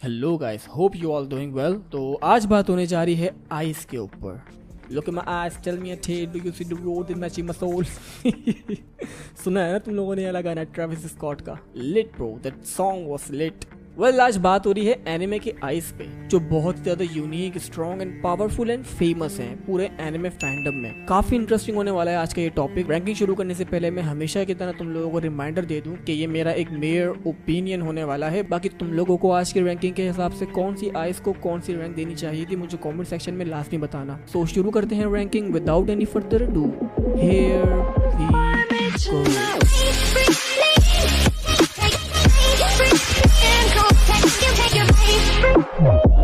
Hello guys, hope you all doing well. तो आज बात होने जा रही है आइस के ऊपर। Look at my eyes, tell me a tale, do you see the road in matching my soul? सुना है ना तुम लोगों ने ये वाला गाना ट्रेविस स्कॉट का, lit bro, that song was lit. Well, आज बात हो रही है एनिमे के आइस पे, जो बहुत ज्यादा unique, strong and powerful and famous हैं पूरे एनिमे फैंडम में। काफी इंटरेस्टिंग होने वाला है आज का ये टॉपिक। रैंकिंग शुरू करने से पहले मैं हमेशा की तरह तुम लोगों को रिमाइंडर दे दूं कि ये मेरा एक मेयर ओपिनियन होने वाला है। बाकी तुम लोगों को आज की रैंकिंग के हिसाब से कौन सी आइस को कौन सी रैंक देनी चाहिए थी मुझे कॉमेंट सेक्शन में लास्ट में बताना। सो शुरू करते हैं ranking without any further do. Here we go.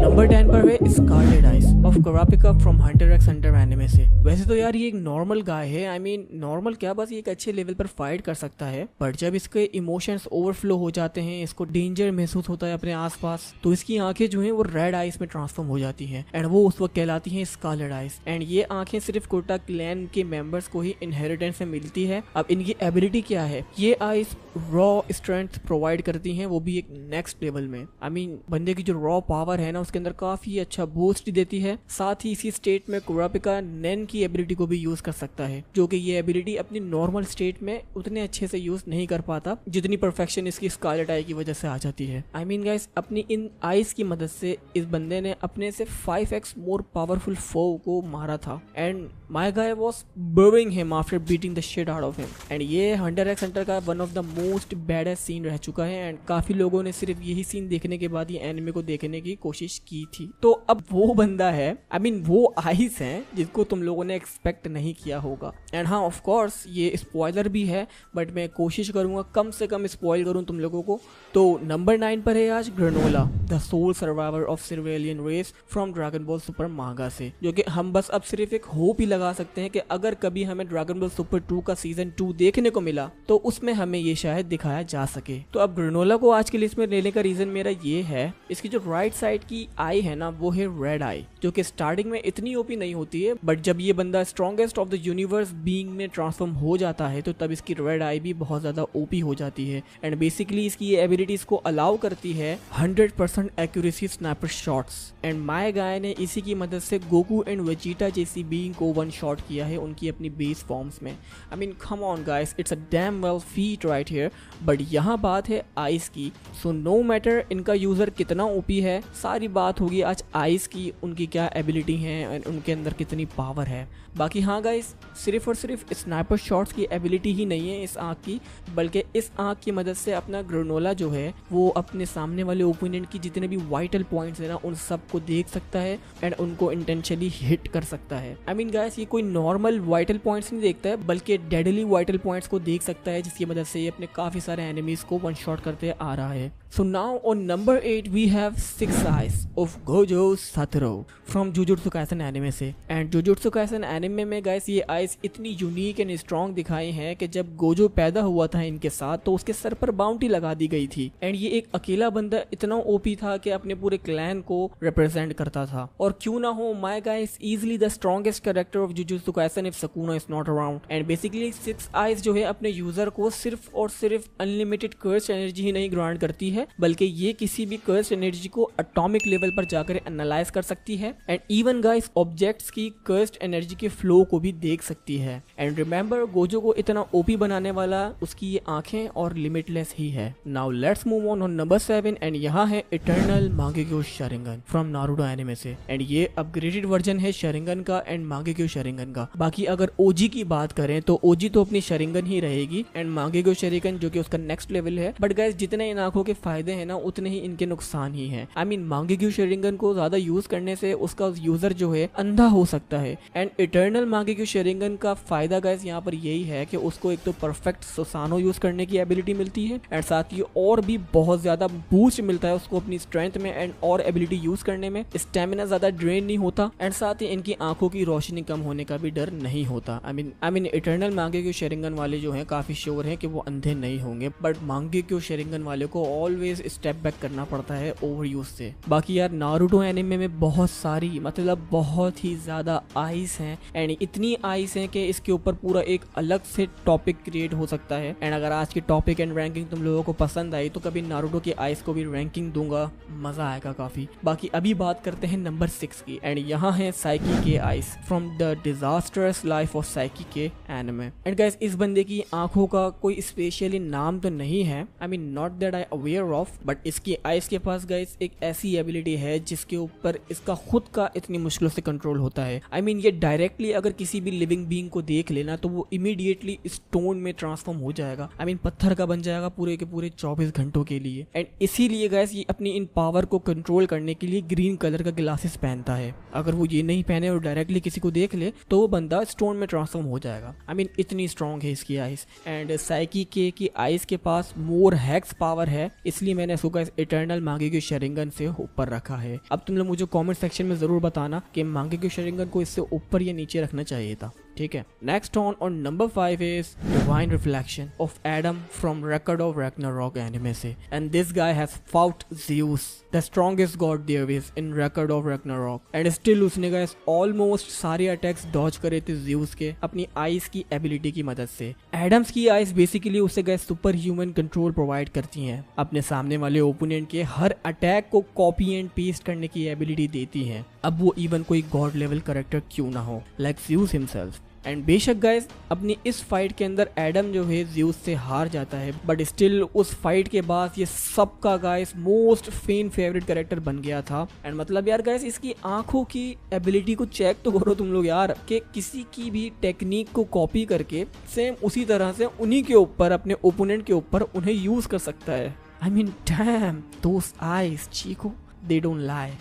Number 10 पर है scarlet eyes of Kurapika from Hunter X Hunter anime से। वैसे तो यार ये एक नॉर्मल गाय है, आई मीन नॉर्मल क्या, बस ये एक अच्छे लेवल पर फाइट कर सकता है। बट जब इसके इमोशंस ओवरफ्लो हो जाते हैं, इसको डेंजर महसूस होता है अपने आसपास, तो इसकी आंखें जो हैं वो रेड आइस में ट्रांसफॉर्म हो जाती हैं एंड वो उस वक्त कहलाती हैं स्कारलेट आइस। एंड ये आंखें सिर्फ कुर्टा क्लैन के मेंबर्स को ही इनहेरिटेंस से मिलती है। अब इनकी एबिलिटी क्या है, ये आइस रॉ स्ट्रेंथ प्रोवाइड करती हैं, वो भी एक नेक्स्ट लेवल में। आई मीन बंदे की जो रॉ पावर है ना उसके अंदर काफी अच्छा बूस्ट देती है। साथ ही इसी स्टेट में कुरापिका नेन की एबिलिटी को भी यूज कर सकता है, जो कि ये एबिलिटी अपनी नॉर्मल स्टेट में उतने अच्छे से यूज नहीं कर पाता जितनी परफेक्शन इसकी स्कारलेट आई की वजह से आ जाती है। आई मीन गाइस, अपनी इन आइस की मदद से इस बंदे ने अपने से 5x मोर पावरफुल फो को मारा था and my guy was burying him after beating the shit out of him. And ये हंटर एक्स हंटर का one of the most baddest scene रह चुका है एंड काफी लोगों ने सिर्फ यही सीन देखने के बाद ये एनिमे को देखने की कोशिश की थी। तो अब वो बंदा है, आई मीन वो आइस है जिसको तुम लोगों ने एक्सपेक्ट नहीं किया होगा। एंड हाँ, ऑफ कोर्स ये स्पॉइलर भी है, बट मैं कोशिश करूंगा कम से कम स्पॉइल करूं तुम लोगों को। तो नंबर 9 पर है आज Granola, the soul survivor of Cerealian race from Dragon Ball Super manga से, जो कि हम बस अब सिर्फ एक होप ही लगा सकते हैं कि अगर कभी हमें ड्रैगन बॉल सुपर 2 का सीजन 2 देखने को मिला तो उसमें हमें ये शायद दिखाया जा सके। तो अब ग्रेनोला को आज की लिस्ट में लेने का रीजन मेरा ये है, इसकी जो राइट साइड की आई है ना वो है रेड आई, जो कि स्टार्टिंग में इतनी ओपी नहीं होती है, बट जब ये बंदा strongest of the universe being में ट्रांसफॉर्म हो जाता है तो तब इसकी रेड आई भी बहुत ज्यादा ओपी हो जाती है। एंड बेसिकली इसकी ये एबिलिटीज को अलाउ करती है 100% accuracy sniper shots. And my गाय ने इसी की मदद से गोकू एंड वेजिटा जैसी बीइंग को वन शॉट किया है उनकी अपनी बेस फॉर्म्स में। I mean come on guys, it's a dam well feet right here. But यहाँ बात है आइस की, सो नो मैटर इनका यूजर कितना ओपी है, सारी बात होगी आज आइस की, उनकी क्या एबिलिटी है एंड उनके अंदर कितनी पावर है। बाकी हाँ गाइस, सिर्फ और सिर्फ स्नाइपर शॉट्स की एबिलिटी ही नहीं है इस आँख की, बल्कि इस आँख की मदद से अपना ग्रेनोला जो है वो अपने सामने वाले ओपोनेंट की जितने भी वाइटल पॉइंट्स है ना उन सब को देख सकता है एंड उनको इंटेंशनली हिट कर सकता है। आई मीन गाइस, ये कोई नॉर्मल वाइटल पॉइंट्स नहीं देखता है, बल्कि डेडली वाइटल पॉइंट्स को देख सकता है, जिसकी मदद से ये अपने काफी सारे एनिमीज को वन शॉट करते आ रहा है। So now on number 8 we have Six Eyes of Gojo Satoru from Jujutsu Kaisen anime से। And Jujutsu Kaisen anime में guys ये आइस इतनी यूनिक एंड स्ट्रॉन्ग दिखाई है कि जब गोजो पैदा हुआ था इनके साथ तो उसके सर पर बाउंटी लगा दी गई थी एंड ये एक अकेला बंदा इतना ओपी था कि अपने पूरे क्लैन को रिप्रेजेंट करता था। और क्यों ना हो, my guy is easily the strongest character of Jujutsu Kaisen if Sukuna is not around. And basically six eyes जो है अपने यूजर को सिर्फ और सिर्फ अनलिमिटेड कर्स एनर्जी ही नहीं ग्रांट करती है, बल्कि ये किसी भी कर्स एनर्जी को एटॉमिक लेवल पर जाकर एनालाइज कर सकती है एंड इवन गाइस ऑब्जेक्ट्स की कर्स्ड एनर्जी के फ्लो को भी देख सकती है। एंड रिमेंबर, गोजो को इतना ओपी बनाने वाला उसकी ये आंखें और लिमिटलेस ही है। Now let's move on number 7 and यहाँ है eternal Mangekyo Sharingan from Naruto anime से। एंड ये अपग्रेडेड वर्जन है शारिंगन का एंड मांगेक्यो शारिंगन का। बाकी अगर ओजी की बात करें तो ओजी तो अपनी शारिंगन ही रहेगी एंड मांगेक्यो शारिंगन जो कि उसका नेक्स्ट लेवल है। बट गाइस, जितने इन आंखों के फायदे हैं ना उतने ही इनके नुकसान ही हैं। आई मीन मांगेक्यो शारिंगन को ज्यादा यूज करने से उसका यूजर जो है अंधा हो सकता है एंड इटर्नल मांगेक्यो शारिंगन का फायदा गाइस यहाँ पर यही है कि उसको एक तो परफेक्ट सुसानो यूज करने की एबिलिटी मिलती है एंड साथ ही और भी बहुत ज्यादा बूस्ट मिलता है उसको अपनी स्ट्रेंथ में एंड और एबिलिटी यूज करने में। स्टेमिना ज्यादा ड्रेन नहीं होता एंड साथ ही इनकी आंखों की रोशनी कम होने का भी डर नहीं होता। I mean eternal Mangekyo Sharingan वाले जो है काफी श्योर है कि वो अंधे नहीं होंगे, बट मांगेक्यो शारिंगन वाले को ऑलवेज ऑलवेज स्टेप बैक करना पड़ता है ओवर यूज से। बाकी यार नारुतो एनिमे में बहुत सारी मतलब बहुत ही ज्यादा आइस हैं एंड इतनी आइस हैं कि इसके ऊपर पूरा एक अलग से टॉपिक क्रिएट हो सकता है। एंड अगर आज की टॉपिक एंड रैंकिंग तुम लोगों को पसंद आई तो कभी नारुतो की आइस को भी रैंकिंग दूंगा, मजा आएगा काफी। बाकी अभी बात करते हैं नंबर 6 की एंड यहाँ है साइकी के ice from the disastrous life of psyche के एनिमे। एंड गाइस इस बंदे की आंखों का कोई स्पेशली नाम तो नहीं है, I mean not that I aware of, but इसकी आइस के पास गाइस एक ऐसी एबिलिटी है जिसके ऊपर इसका खुद का इतनी मुश्किलों से कंट्रोल होता है। आई मीन ये डायरेक्टली अगर किसी भी लिविंग बीइंग को देख लेना तो वो इमीडिएटली स्टोन में ट्रांसफॉर्म हो जाएगा, आई मीन पत्थर का बन जाएगा पूरे के पूरे 24 घंटों के लिए। एंड इसीलिए गाइस ये अपनी इन पावर को कंट्रोल करने के लिए ग्रीन कलर का ग्लासेस पहनता है। अगर वो ये नहीं पहने और डायरेक्टली किसी को देख ले तो वो बंदा स्टोन में ट्रांसफॉर्म हो जाएगा। आई मीन इतनी स्ट्रॉन्ग है इसकी आइस। एंड साइकी के की आइस के पास मोर हैक्स पावर है, इसलिए मैंने इसको गाइस इटर्नल मांगेक्यू शरिंगन से ऊपर रखा है। अब तुम लोग मुझे कमेंट सेक्शन में जरूर बताना कि मांगेक्यू शरिंगन को इससे ऊपर या नीचे रखना चाहिए था, ठीक है। Next on number 5 is divine reflection of Adam from Record of Ragnarok anime से। And this guy has fought Zeus the strongest god there is in Record of Ragnarok and still उसने गाइस ऑलमोस्ट सारे attacks dodge करे थे Zeus के अपनी ice की ability की मदद से। एडम्स की आइस बेसिकली उसे guys super human control provide करती हैं, अपने सामने वाले ओपोनेंट के हर अटैक को कॉपी एंड पेस्ट करने की एबिलिटी देती हैं, अब वो इवन कोई गॉड लेवल कैरेक्टर क्यों ना हो, लाइक ज़्यूस हिमसेल्फ। एंड बेशक गाइस अपनी इस फाइट के अंदर एडम जो है ज़्यूस से हार जाता है, बट स्टिल उस फाइट के बाद ये सबका guys most fan favourite character बन गया था। एंड मतलब यार गाइस इसकी आंखों की एबिलिटी को चेक तो करो तुम लोग यार, कि किसी की भी टेक्निक को कॉपी करके सेम उसी तरह से उन्हीं के ऊपर अपने ओपोनेंट के ऊपर उन्हें यूज कर सकता है। I mean damn those eyes chico, they don't lie.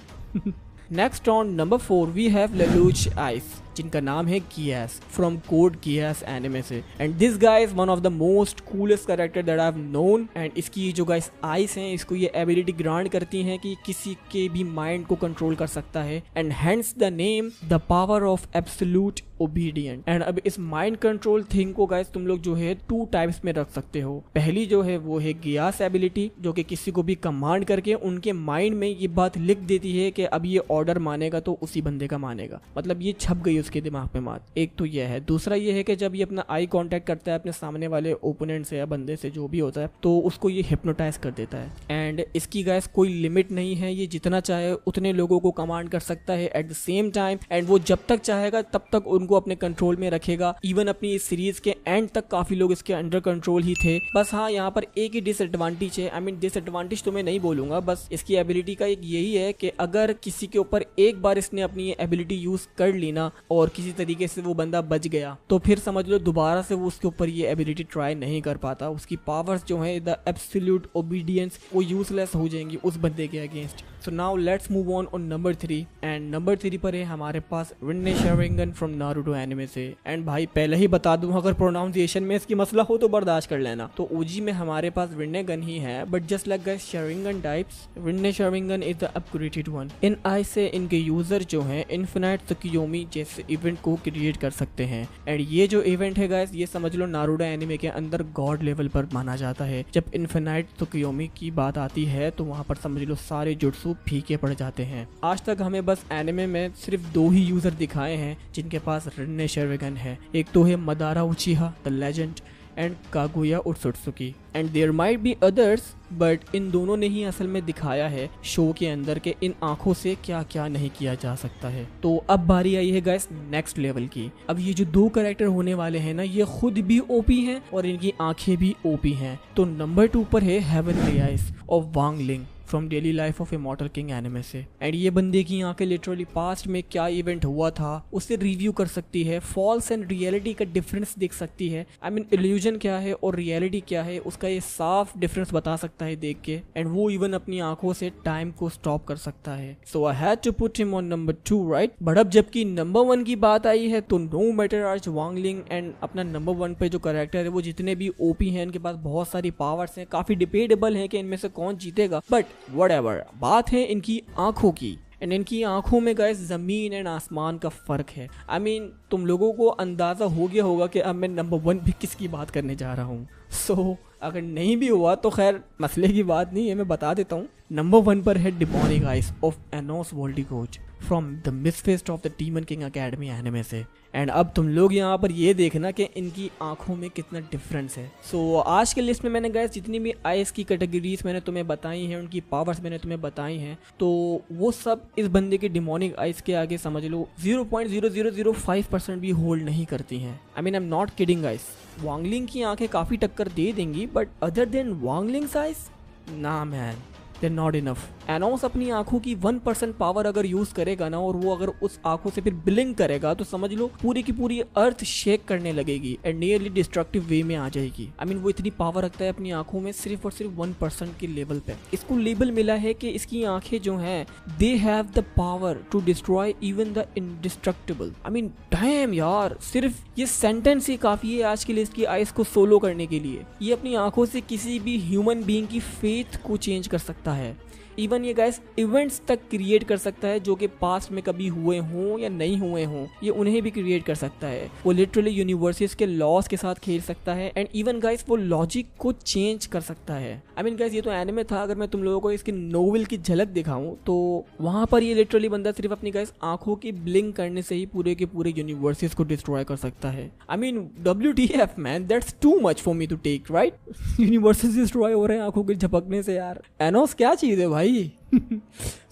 Next on number 4 we have Lelouch eyes जिनका नाम है Geass from Code Geass anime से। And this guy is one of the most coolest character that I have known. And इसकी जो guys ice हैं इसको ये ability grant करती हैं कि किसी के भी माइंड को कंट्रोल कर सकता है and hence the name the power of absolute obedient. And अब इस माइंड कंट्रोल थिंग को गाइस तुम लोग जो है 2 टाइप्स में रख सकते हो। पहली जो है वो है गियास एबिलिटी जो कि किसी को भी कमांड करके उनके माइंड में ये बात लिख देती है कि अब ये ऑर्डर मानेगा तो उसी बंदे का मानेगा, मतलब ये छप गई उसके दिमाग पे बात। एक तो ये है। दूसरा ये है कि जब ये अपना आई कांटेक्ट करता है अपने सामने वाले ओपोनेंट से या बंदे से जो भी होता है तो उसको ये हिप्नोटाइज कर देता है। एंड इसकी गाइस कोई लिमिट नहीं है, ये जितना चाहे उतने लोगों को कमांड कर सकता है at the same time. And वो जब तक चाहेगा तब तक उनको अपने कंट्रोल में रखेगा। इवन अपनी इस सीरीज के एंड तक काफी लोग इसके अंडर कंट्रोल ही थे। बस हाँ यहाँ पर एक ही डिसएडवांटेज है, आई मीन डिसएडवांटेज तो मैं नहीं बोलूंगा, बस इसकी एबिलिटी का एक यही है कि अगर किसी के ऊपर एक बार इसने अपनी ये एबिलिटी यूज कर ली ना और किसी तरीके से वो बंदा बच गया तो फिर समझ लो दोबारा से वो उसके ऊपर ये एबिलिटी ट्राई नहीं कर पाता। उसकी पावर्स जो है द एब्सोल्यूट ओबीडियंस वो यूजलेस हो जाएंगी उस बंदे के against. So now let's move on number 3 and number 3 पर है हमारे पास Rinne Sharingan from Naruto anime से। एंड भाई पहले ही बता दूं अगर प्रोनाउंसिएशन में इसकी मसला हो तो बर्दाश्त कर लेना। तो ओजी में हमारे पास रिन्नेगन ही है, but just like guys Sharingan types Rinne Sharingan is the upgraded one. इन आई से इनके यूजर जो हैं इन्फिनाइट त्सुकियोमी जैसे इवेंट को क्रिएट कर सकते हैं। एंड ये जो इवेंट है गाइस ये समझ लो नारुतो एनिमे के अंदर गॉड लेवल पर माना जाता है। जब इन्फिनाइट त्सुकियोमी की बात आती है तो वहाँ पर समझ लो सारे जुट्सु फीके पड़ जाते हैं। आज तक हमें बस एनिमे में सिर्फ 2 ही यूजर दिखाए हैं जिनके पास रिन्ने शारिंगन है। एक तो है Madara Uchiha the legend and Kaguya Otsutsuki and there might be others, but इन दोनों ने ही असल में दिखाया है शो के अंदर के इन आंखों से क्या क्या नहीं किया जा सकता है। तो अब बारी आई है गाइस नेक्स्ट लेवल की। अब ये जो 2 कैरेक्टर होने वाले हैं ना ये खुद भी ओपी हैं और इनकी आंखें भी ओपी हैं। तो नंबर 2 पर है हेवनली आइज ऑफ वांग लिंग from daily life of immortal king anime से। एंड ये बंदे की आंखें लिटरली पास्ट में क्या इवेंट हुआ था उससे रिव्यू कर सकती है, फॉल्स एंड रियलिटी का डिफरेंस देख सकती है। आई मीन इल्यूजन क्या है और रियलिटी क्या है उसका ये साफ डिफरेंस बता सकता है देख के। एंड वो इवन अपनी आंखों से टाइम को स्टॉप कर सकता है। So I had to put him on number 2 right. But अब जबकि नंबर 1 की बात आई है तो नो मैटर आज वांग लिंग एंड अपना नंबर 1 पे जो कैरेक्टर है वो जितने भी ओपी हैं इनके पास बहुत सारी पावर्स हैं, काफी डिबेटेबल है कि इनमें से कौन जीतेगा, बट व्हाटएवर। बात है इनकी आंखों की। एंड इनकी आंखों में गाइस जमीन एंड आसमान का फर्क है। आई मीन तुम लोगों को अंदाजा हो गया होगा कि अब मैं नंबर 1 भी किसकी बात करने जा रहा हूँ। सो अगर नहीं भी हुआ तो खैर मसले की बात नहीं है, मैं बता देता हूँ। नंबर 1 पर है demonic eyes of Anos Voldigoad from the misfit of the demon king academy anime से। एंड अब तुम लोग यहाँ पर ये देखना कि इनकी आंखों में कितना डिफरेंस है। सो आज के लिस्ट में मैंने गाइस जितनी भी आइस की कैटेगरीज मैंने तुम्हें बताई हैं, उनकी पावर्स मैंने तुम्हें बताई हैं, तो वो सब इस बंदे के डिमोनिक आइस के आगे समझ लो 0.0005% भी होल्ड नहीं करती हैं। I mean I am not kidding guys, Wangling की आंखें काफ़ी टक्कर दे देंगी, बट अदर देन वांगलिंग्स आइस ना man, they're not enough। Enos अपनी आंखों की 1% पावर अगर यूज करेगा ना, और वो अगर उस आंखों से फिर ब्लिंक करेगा तो समझ लो पूरी की पूरी अर्थ शेक करने लगेगी एंड नियरली डिस्ट्रक्टिव वे में आ जाएगी। आई मीन वो इतनी पावर रखता है अपनी आंखों में सिर्फ और सिर्फ 1% के लेवल पे। इसको लेबल मिला है कि इसकी आंखें जो हैं they have the power to destroy even the indestructible. I mean damn यार, सिर्फ ये सेंटेंस ही काफी है आज की लिस्ट की आइस को सोलो करने के लिए। ये अपनी आंखों से किसी भी ह्यूमन बीइंग की फेथ को चेंज कर सकता है। इवन ये गाइस इवेंट्स तक क्रिएट कर सकता है जो कि पास्ट में कभी हुए हों या नहीं हुए हों, ये उन्हें भी क्रिएट कर सकता है। वो लिटरली यूनिवर्सेस के लॉस के साथ खेल सकता है एंड इवन गाइस वो लॉजिक को चेंज कर सकता है। आई मीन गाइस ये तो एनिमे था, अगर मैं तुम लोगों को इसकी नोवेल की झलक दिखाऊं तो वहां पर ये लिटरली बंदा सिर्फ अपनी गाइस आंखों की ब्लिंक करने से ही पूरे के पूरे यूनिवर्सेस को डिस्ट्रॉय कर सकता है। I mean WTF man, that's too much for me to take, right? Universes destroy हो रहे हैं आंखों के झपकने से यार। एनोस क्या चीज है भाई।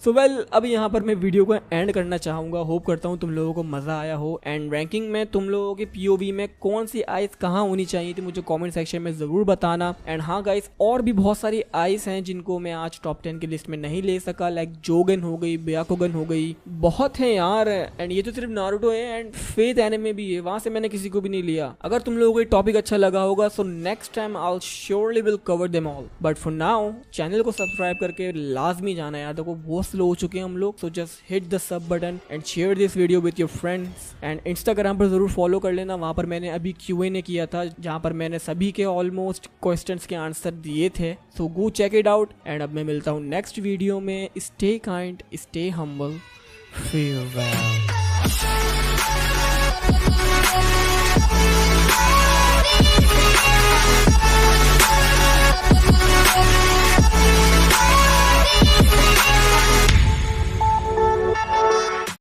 सो वेल अब यहाँ पर मैं वीडियो को एंड करना चाहूँगा। होप करता हूँ तुम लोगों को मज़ा आया हो। एंड रैंकिंग में तुम लोगों के POV में कौन सी आइस कहाँ होनी चाहिए थी मुझे कमेंट सेक्शन में ज़रूर बताना। एंड हाँ गाइस, और भी बहुत सारी आइस हैं जिनको मैं आज टॉप 10 की लिस्ट में नहीं ले सका, लाइक जोगन हो गई, ब्याकुगन हो गई, बहुत है यार। एंड ये तो सिर्फ नारुतो है एंड फेथ एनिमे भी है, वहाँ से मैंने किसी को भी नहीं लिया। अगर तुम लोगों को ये टॉपिक अच्छा लगा होगा so next time I surely will cover them all. But for now channel को सब्सक्राइब करके लाजमी जाना यार, देखो बहुत स्लो हो चुके हैं हम लोग। So just hit the sub button and share this video with your friends. And Instagram पर जरूर फॉलो कर लेना, वहाँ पर मैंने अभी Q&A किया था जहाँ पर मैंने सभी के ऑलमोस्ट क्वेश्चंस के आंसर दिए थे। So go check it out. And अब मैं मिलता हूँ नेक्स्ट वीडियो में। Stay kind, stay humble, farewell.